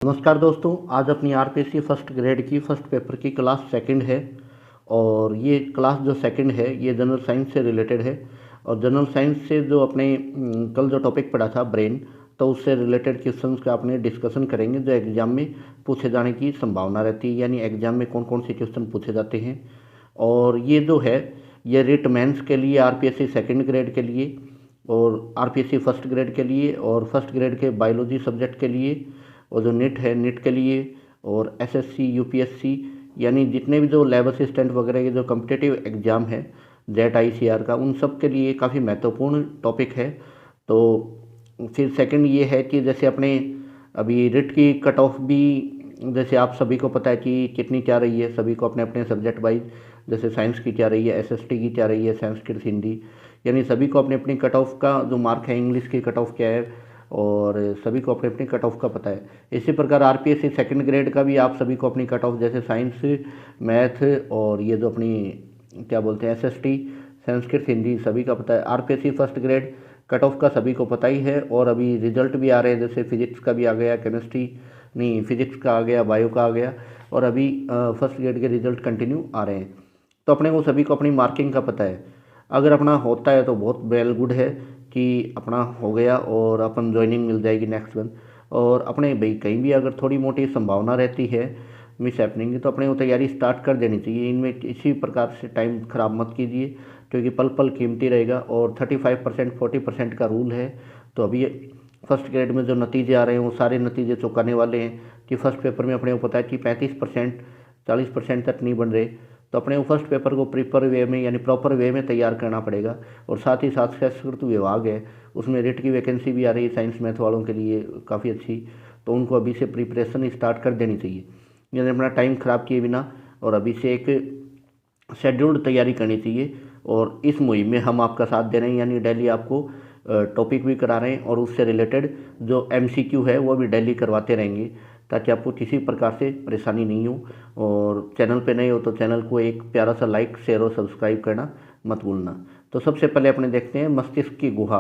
नमस्कार दोस्तों, आज अपनी आरपीएससी फर्स्ट ग्रेड की फर्स्ट पेपर की क्लास सेकंड है। और ये क्लास जो सेकंड है ये जनरल साइंस से रिलेटेड है। और जनरल साइंस से जो अपने कल जो टॉपिक पढ़ा था ब्रेन, तो उससे रिलेटेड क्वेश्चंस का अपने डिस्कशन करेंगे जो एग्ज़ाम में पूछे जाने की संभावना रहती है, यानी एग्ज़ाम में कौन कौन से क्वेश्चन पूछे जाते हैं। और ये जो है ये रिट मेंस के लिए, आरपीएससी सेकंड ग्रेड के लिए और आरपीएससी फर्स्ट ग्रेड के लिए और फर्स्ट ग्रेड के बायोलॉजी सब्जेक्ट के लिए, और जो नीट है नीट के लिए, और एसएससी यूपीएससी यानी जितने भी जो लैब असिस्टेंट वगैरह के जो कम्पिटिटिव एग्ज़ाम है जेट आईसीआर का, उन सब के लिए काफ़ी महत्वपूर्ण टॉपिक है। तो फिर सेकंड ये है कि जैसे अपने अभी रिट की कट ऑफ भी जैसे आप सभी को पता है कि कितनी क्या रही है, सभी को अपने अपने सब्जेक्ट वाइज, जैसे साइंस की क्या रही है, एसएसटी की क्या रही है, संस्कृत हिंदी, यानी सभी को अपनी अपनी कट ऑफ का जो मार्क है, इंग्लिश की कट ऑफ क्या है, और सभी को अपने अपनी कट ऑफ का पता है। इसी प्रकार आरपीएससी सेकंड ग्रेड का भी आप सभी को अपनी कट ऑफ, जैसे साइंस, मैथ और ये जो अपनी क्या बोलते हैं एसएसटी, संस्कृत हिंदी, सभी का पता है। RPSC first grade cut off का सभी को पता ही है। और अभी रिजल्ट भी आ रहे हैं, जैसे फिजिक्स का भी आ गया, केमिस्ट्री नहीं फिजिक्स का आ गया, बायो का आ गया, और अभी फर्स्ट ग्रेड के रिजल्ट कंटिन्यू आ रहे हैं। तो अपने को सभी को अपनी मार्किंग का पता है। अगर अपना होता है तो बहुत वेल गुड है कि अपना हो गया और अपन ज्वाइनिंग मिल जाएगी नेक्स्ट वन। और अपने भाई कहीं भी अगर थोड़ी मोटी संभावना रहती है मिस हैपनिंग की, तो अपने को तैयारी स्टार्ट कर देनी चाहिए। इनमें किसी प्रकार से टाइम ख़राब मत कीजिए, क्योंकि पल पल कीमती रहेगा। और 35% 40% का रूल है। तो अभी फर्स्ट ग्रेड में जो नतीजे आ रहे हैं वो सारे नतीजे चौंकाने वाले हैं कि फर्स्ट पेपर में अपने को पता है कि 35% 40% तक नहीं बन रहे। तो अपने को फर्स्ट पेपर को प्रिपर वे में यानी प्रॉपर वे में तैयार करना पड़ेगा। और साथ ही साथ संस्कृत विभाग है, उसमें रिट की वैकेंसी भी आ रही है साइंस मैथ वालों के लिए काफ़ी अच्छी। तो उनको अभी से प्रिपरेशन स्टार्ट कर देनी चाहिए, यानी अपना टाइम ख़राब किए बिना, और अभी से एक शेड्यूल्ड तैयारी करनी चाहिए। और इस मुहिम में हम आपका साथ दे रहे हैं, यानी डेली आपको टॉपिक भी करा रहे हैं, और उससे रिलेटेड जो एमसीक्यू है वो भी डेली करवाते रहेंगे, ताकि आपको किसी प्रकार से परेशानी नहीं हो। और चैनल पे नए हो तो चैनल को एक प्यारा सा लाइक, शेयर और सब्सक्राइब करना मत भूलना। तो सबसे पहले अपने देखते हैं मस्तिष्क की गुहा।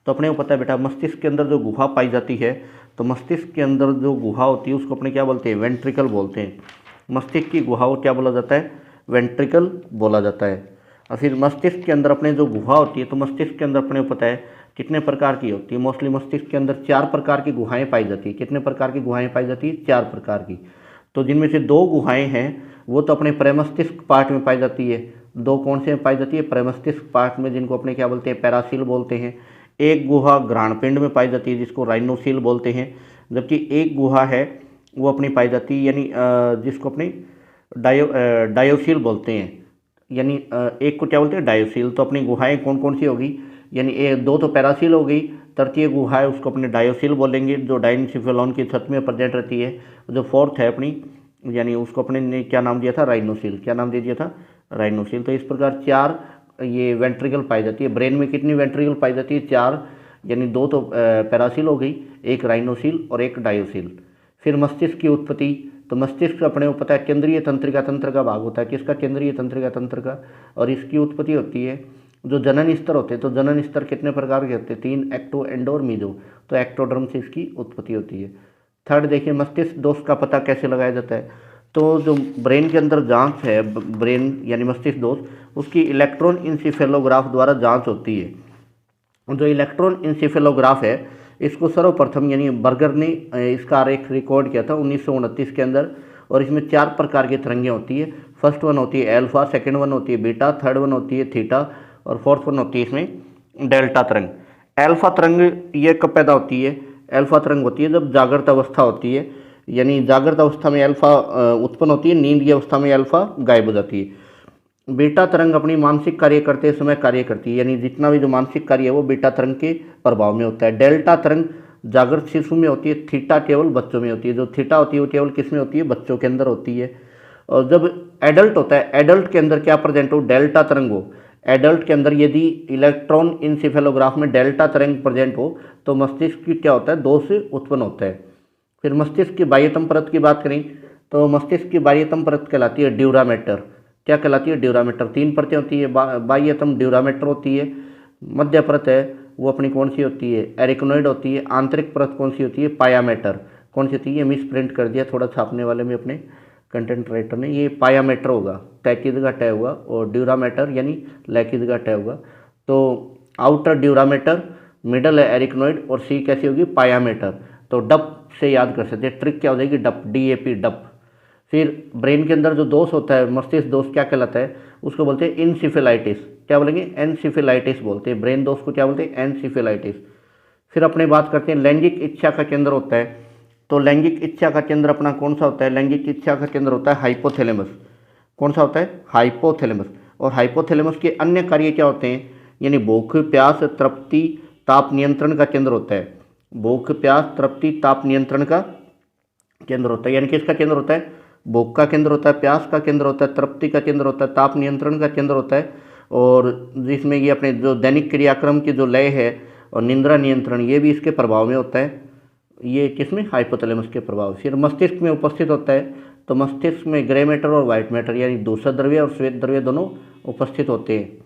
तो अपने को पता है बेटा, मस्तिष्क के अंदर जो गुहा पाई जाती है, तो मस्तिष्क के अंदर जो गुहा होती है उसको अपने क्या बोलते हैं, वेंट्रिकल बोलते हैं। मस्तिष्क की गुहा को क्या बोला जाता है, वेंट्रिकल बोला जाता है। और फिर मस्तिष्क के अंदर अपने जो गुहा होती है, तो मस्तिष्क के अंदर अपने को पता है कितने प्रकार की होती है। मोस्टली मस्तिष्क के अंदर 4 प्रकार की गुहाएं पाई जाती है। कितने प्रकार की गुहाएं पाई जाती है, 4 प्रकार की। तो जिनमें से 2 गुहाएं हैं वो तो अपने प्रमस्तिष्क पार्ट में पाई जाती है। 2 कौन से में पाई जाती है, प्रमस्तिष्क पार्ट में, जिनको अपने क्या बोलते हैं, पैरासील बोलते हैं। एक गुहा घ्राणपिंड में पाई जाती है, जिसको राइनोसील बोलते हैं। जबकि एक गुहा है वो अपनी पाई जाती है, यानी जिसको अपने डायोसील बोलते हैं। यानी एक को क्या बोलते हैं, डायोसील। तो अपनी गुहाएं कौन कौन सी होगी, यानी 2 तो पैरासील हो गई, तृतीय गुहा है उसको अपने डायोसील बोलेंगे, जो डाइनसिफेलॉन की छत में प्रेजेंट रहती है। जो फोर्थ है अपनी, यानी उसको अपने ने क्या नाम दिया था, राइनोसील। क्या नाम दे दिया था, राइनोसील। तो इस प्रकार 4 ये वेंट्रिकल पाई जाती है। ब्रेन में कितनी वेंट्रिकल पाई जाती है, 4, यानी 2 तो पैरासील हो गई, एक राइनोसील और एक डायोसील। फिर मस्तिष्क की उत्पत्ति। तो मस्तिष्क अपने को पता है केंद्रीय तंत्रिका तंत्र का भाग होता है। किसका, केंद्रीय तंत्रिका तंत्र का। और इसकी उत्पत्ति होती है जो जनन स्तर होते हैं। तो जनन स्तर कितने प्रकार के होते हैं, 3, एक्टो, एंडो और मीजो। तो एक्टोडर्म से इसकी उत्पत्ति होती है। थर्ड देखिए, मस्तिष्क दोष का पता कैसे लगाया जाता है। तो जो ब्रेन के अंदर जांच है, ब्रेन यानी मस्तिष्क दोष, उसकी इलेक्ट्रॉन इंसेफेलोग्राफ द्वारा जांच होती है। जो इलेक्ट्रॉन इंसेफेलोग्राफ है, इसको सर्वप्रथम यानी बर्गर ने इसका आरेख रिकॉर्ड किया था 1929 के अंदर। और इसमें 4 प्रकार की तरंगें होती है। फर्स्ट वन होती है एल्फा, सेकंड वन होती है बीटा, थर्ड वन होती है थीटा, और फोर्थ वन होती है इसमें डेल्टा तरंग। एल्फा तरंग ये कब पैदा होती है, एल्फा तरंग होती है जब जागृत अवस्था होती है, यानी जागृत अवस्था में एल्फा उत्पन्न होती है, नींद की अवस्था में एल्फा गायब हो जाती है। बीटा तरंग अपनी मानसिक कार्य करते समय कार्य करती है, यानी जितना भी जो मानसिक कार्य है वो बीटा तरंग के प्रभाव में होता है। डेल्टा तरंग जागृत शिशु में होती है, थीटा केवल बच्चों में होती है। जो थीटा होती है वो केवल किस में होती है, बच्चों के अंदर होती है। और जब एडल्ट होता है, एडल्ट के अंदर क्या प्रेजेंट हो, डेल्टा तरंग हो। एडल्ट के अंदर यदि इलेक्ट्रॉन इंसेफेलोग्राफ में डेल्टा तरंग प्रेजेंट हो तो मस्तिष्क की क्या होता है, दोष उत्पन्न होता है। फिर मस्तिष्क की बाह्यतम परत की बात करें तो मस्तिष्क की बाह्यतम परत कहलाती है ड्यूरामेटर। क्या कहलाती है, ड्यूरामेटर। 3 परतें होती है, बाह्यतम ड्यूरामेटर होती है, मध्य परत है वो अपनी कौन सी होती है, एरिकनोइड होती है, आंतरिक परत कौन सी होती है, पायामेटर। कौन सी थी, ये मिस प्रिंट कर दिया थोड़ा छापने वाले में अपने कंटेंट राइटर ने। ये पायामीटर होगा, टैकिज का टय होगा, और ड्यूरामीटर यानी लैकिज का टय होगा। तो आउटर ड्यूरामीटर, मिडल है एरिकनॉइड, और सी कैसी होगी, पायामीटर। तो डप से याद कर सकते हैं, ट्रिक क्या हो जाएगी, डप, DAP डप। फिर ब्रेन के अंदर जो दोष होता है, मस्तिष्क दोष क्या कहलाता है, उसको बोलते हैं इंसिफेलाइटिस। क्या बोलेंगे, एनसिफेलाइटिस बोलते हैं। ब्रेन दोष को क्या बोलते हैं, एनसिफेलाइटिस। फिर अपने बात करते हैं लैंगिक इच्छा का केंद्र होता है। तो लैंगिक इच्छा का केंद्र अपना कौन सा होता है, लैंगिक इच्छा का केंद्र होता है हाइपोथैलेमस। कौन सा होता है, हाइपोथैलेमस। और हाइपोथैलेमस के अन्य कार्य क्या होते हैं, यानी भूख, प्यास, तृप्ति, ताप नियंत्रण का केंद्र होता है। भूख, प्यास, तृप्ति, ताप नियंत्रण का केंद्र होता है। यानी किसका केंद्र होता है, भूख का केंद्र होता है, प्यास का केंद्र होता है, तृप्ति का केंद्र होता है, ताप नियंत्रण का केंद्र होता है। और जिसमें ये अपने जो दैनिक क्रियाक्रम की जो लय है और निंद्रा नियंत्रण, ये भी इसके प्रभाव में होता है। ये किसमें, हाइपोथैलेमस के प्रभाव। फिर मस्तिष्क में उपस्थित होता है। तो मस्तिष्क में ग्रे मैटर और वाइट मैटर यानी दूसरा द्रव्य और श्वेत द्रव्य दोनों उपस्थित होते हैं।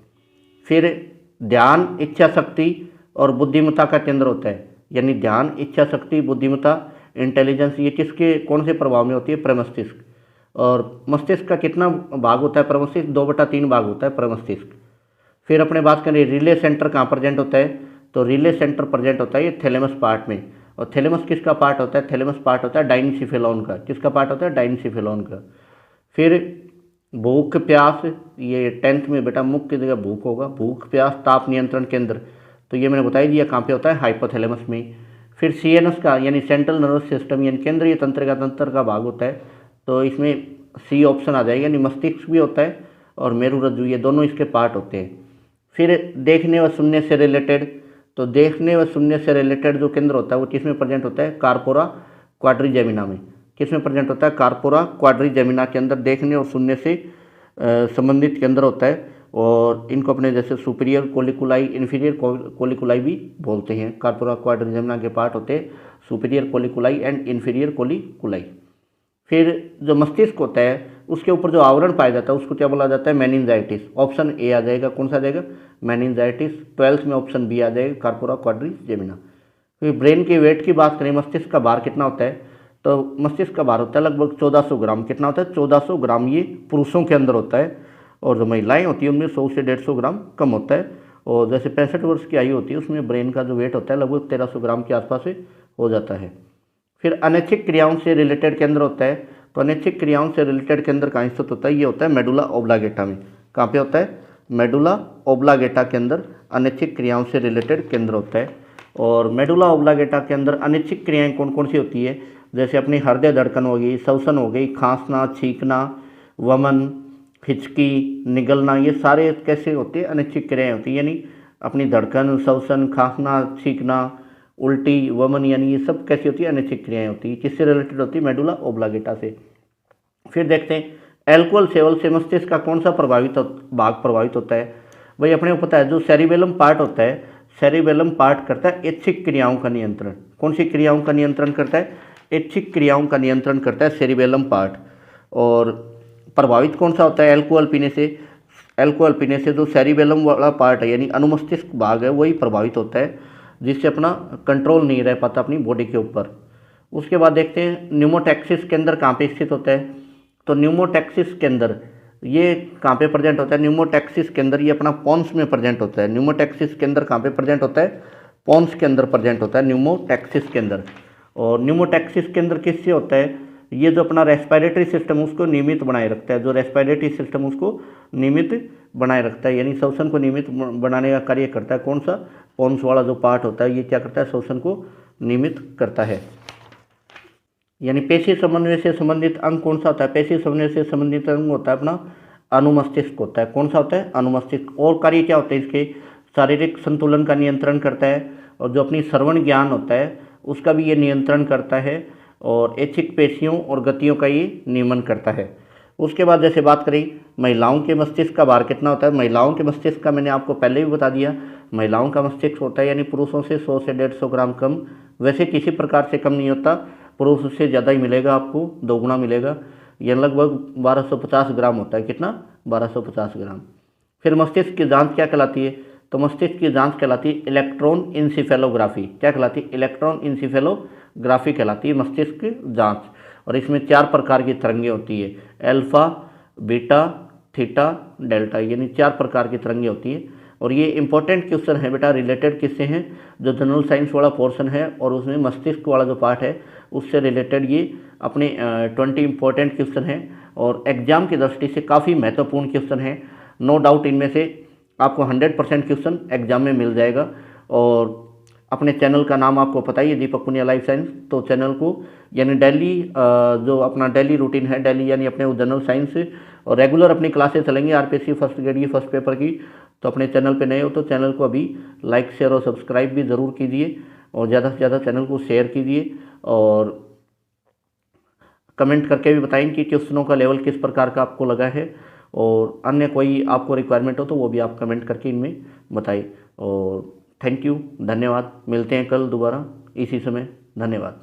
फिर ध्यान, इच्छा शक्ति और बुद्धिमत्ता का केंद्र होता है। यानी ध्यान, इच्छा शक्ति, बुद्धिमत्ता, इंटेलिजेंस, ये किसके कौन से प्रभाव में होती है, प्रमस्तिष्क। और मस्तिष्क का कितना भाग होता है, प्रमस्तिष्क 2/3 भाग होता है प्रमस्तिष्क। फिर अपने बात करें रिले सेंटर कहाँ प्रेजेंट होता है, तो रिले सेंटर प्रेजेंट होता है ये थैलेमस पार्ट में। और थैलेमस किसका पार्ट होता है, थैलेमस पार्ट होता है डाइनसिफेलॉन का। किसका पार्ट होता है, डाइनसिफेलॉन का। फिर भूख, प्यास, ये 10th में बेटा मुख्य की जगह भूख होगा। भूख, प्यास, ताप नियंत्रण केंद्र, तो ये मैंने बताई दिया कहाँ पे होता है, हाइपोथैलेमस में। फिर CNS का यानी सेंट्रल नर्वस सिस्टम यानी केंद्रीय तंत्र का भाग होता है। तो इसमें C ऑप्शन आ जाएगा, यानी मस्तिष्क भी होता है और मेरुरज्जु, ये दोनों इसके पार्ट होते हैं। फिर देखने व सुनने से रिलेटेड, तो देखने व सुनने से रिलेटेड जो केंद्र होता है वो किसमें प्रेजेंट होता है, कार्पोरा क्वाड्रिजेमिना में। किसमें प्रेजेंट होता है, कार्पोरा क्वाड्रिजेमिना के अंदर देखने और सुनने से संबंधित केंद्र होता है। और इनको अपने जैसे सुपीरियर कोलिकुलाई, इन्फीरियर कोलिकुलाई भी बोलते हैं। कार्पोरा क्वाड्रिजेमिना के पार्ट होते हैं सुपीरियर कोलिकुलाई एंड इन्फीरियर कोलिकुलाई। फिर जो मस्तिष्क होता है उसके ऊपर जो आवरण पाया जाता है उसको क्या बोला जाता है, मेनिंजाइटिस। ऑप्शन ए आ जाएगा, कौन सा आ जाएगा, मेनिंजाइटिस। 12th में ऑप्शन बी आ जाएगा, कार्पोरा क्वाड्रिजेमिना। फिर ब्रेन के वेट की बात करें, मस्तिष्क का भार कितना होता है, तो मस्तिष्क का भार होता है लगभग 1400 ग्राम। कितना होता है, 1400 ग्राम। ये पुरुषों के अंदर होता है, और जो महिलाएं होती है उनमें 100 से 150 ग्राम कम होता है। और जैसे 65 वर्ष की आयु होती है उसमें ब्रेन का जो वेट होता है लगभग 1300 ग्राम के आसपास से हो जाता है। फिर अनैच्छिक क्रियाओं से रिलेटेड केंद्र होता है। तो अनैच्छिक क्रियाओं से रिलेटेड केंद्र कहाँ स्थित होता है, ये होता है मेडुला ओब्लागेटा में। कहाँ पे होता है, मेडुला ओब्लागेटा के अंदर अनैच्छिक क्रियाओं से रिलेटेड केंद्र होता है। और मेडुला ओब्लागेटा के अंदर अनैच्छिक क्रियाएँ कौन कौन सी होती है, जैसे अपनी हृदय धड़कन हो गई, श्वसन हो गई, खांसना, छींकना, वमन, हिचकी, निगलना, ये सारे कैसे होते हैं, अनैच्छिक क्रियाएँ होती हैं। यानी अपनी धड़कन, श्वसन, खांसना, छींकना, उल्टी, वमन, यानी ये सब कैसी होती है, अनैच्छिक क्रियाएँ होती है। किससे रिलेटेड होती है, मेडुला ओब्लागेटा से। फिर देखते हैं एल्कोहल सेवन से मस्तिष्क का कौन सा भाग प्रभावित होता है। भाई अपने को पता है जो सेरिबेलम पार्ट होता है, सेरिबेलम पार्ट करता है ऐच्छिक क्रियाओं का नियंत्रण। कौन सी क्रियाओं का नियंत्रण करता है, ऐच्छिक क्रियाओं का नियंत्रण करता है सेरिबेलम पार्ट। और प्रभावित कौन सा होता है एल्कोहल पीने से, एल्कोहल पीने से जो सेरिबेलम वाला पार्ट है यानी अनुमस्तिष्क भाग है वही प्रभावित होता है, जिससे अपना कंट्रोल नहीं रह पाता अपनी बॉडी के ऊपर। उसके बाद देखते हैं न्यूमोटैक्सिस के अंदर कहाँ पे स्थित होता है, तो न्यूमोटैक्सिस के अंदर ये कहाँ पे प्रेजेंट होता है, न्यूमोटैक्सिस के अंदर ये अपना पोन्स में प्रेजेंट होता है। न्यूमोटैक्सिस के अंदर कहाँ पे प्रेजेंट होता है, पोन्स के अंदर प्रेजेंट होता है न्यूमोटैक्सिस के अंदर। और न्यूमोटैक्सिस के अंदर किससे होता है, ये जो अपना रेस्पिरेटरी सिस्टम उसको नियमित बनाए रखता है, जो रेस्पिरेटरी सिस्टम उसको नियमित बनाए रखता है, यानी श्वसन को नियमित बनाने का कार्य करता है। कौन सा, पोन्स वाला जो पार्ट होता है ये क्या करता है, श्वसन को नियमित करता है। यानी पेशी समन्वय से संबंधित अंग कौन सा होता है, पेशी समन्वय से संबंधित अंग होता है अपना अनुमस्तिष्क होता है। कौन सा होता है, अनुमस्तिष्क। और कार्य क्या होते हैं इसके, शारीरिक संतुलन का नियंत्रण करता है, और जो अपनी श्रवण ज्ञान होता है उसका भी ये नियंत्रण करता है, और ऐच्छिक पेशियों और गतियों का ये नियमन करता है। उसके बाद जैसे बात करें महिलाओं के मस्तिष्क का भार कितना होता है, महिलाओं के मस्तिष्क का मैंने आपको पहले भी बता दिया, महिलाओं का मस्तिष्क होता है यानी पुरुषों से 100 से 150 ग्राम कम। वैसे किसी प्रकार से कम नहीं होता, पुरुष से ज़्यादा ही मिलेगा आपको, 2 गुना मिलेगा। यह लगभग 1250 ग्राम होता है, कितना, 1250 ग्राम। फिर मस्तिष्क की जांच क्या कहलाती है, तो मस्तिष्क की जांच कहलाती है इलेक्ट्रॉन इंसिफेलोग्राफी। क्या कहलाती है, इलेक्ट्रॉन इंसिफेलोग्राफी ग्राफी कहलाती है, मस्तिष्क जांच। और इसमें 4 प्रकार की तरंगें होती है, अल्फा, बीटा, थीटा, डेल्टा, यानी 4 प्रकार की तरंगें होती है। और ये इंपॉर्टेंट क्वेश्चन है बेटा, रिलेटेड किससे हैं, जो जनरल साइंस वाला पोर्शन है और उसमें मस्तिष्क वाला जो पार्ट है उससे रिलेटेड ये अपने 20 इंपॉर्टेंट क्वेश्चन हैं और एग्जाम की दृष्टि से काफ़ी महत्वपूर्ण क्वेश्चन है। नो डाउट इनमें से आपको 100% क्वेश्चन एग्जाम में मिल जाएगा। और अपने चैनल का नाम आपको पता ही है, दीपक पुनिया लाइफ साइंस। तो चैनल को यानी डेली जो अपना डेली रूटीन है, डेली यानी अपने जनरल साइंस और रेगुलर अपनी क्लासेस चलेंगी आरपीएससी फर्स्ट ग्रेड की फर्स्ट पेपर की। तो अपने चैनल पे नए हो तो चैनल को अभी लाइक शेयर और सब्सक्राइब भी ज़रूर कीजिए और ज़्यादा से ज़्यादा चैनल को शेयर कीजिए और कमेंट करके भी बताएं कि क्वेश्चनों का लेवल किस प्रकार का आपको लगा है। और अन्य कोई आपको रिक्वायरमेंट हो तो वो भी आप कमेंट करके इनमें बताइए। और थैंक यू, धन्यवाद। मिलते हैं कल दोबारा इसी समय। धन्यवाद।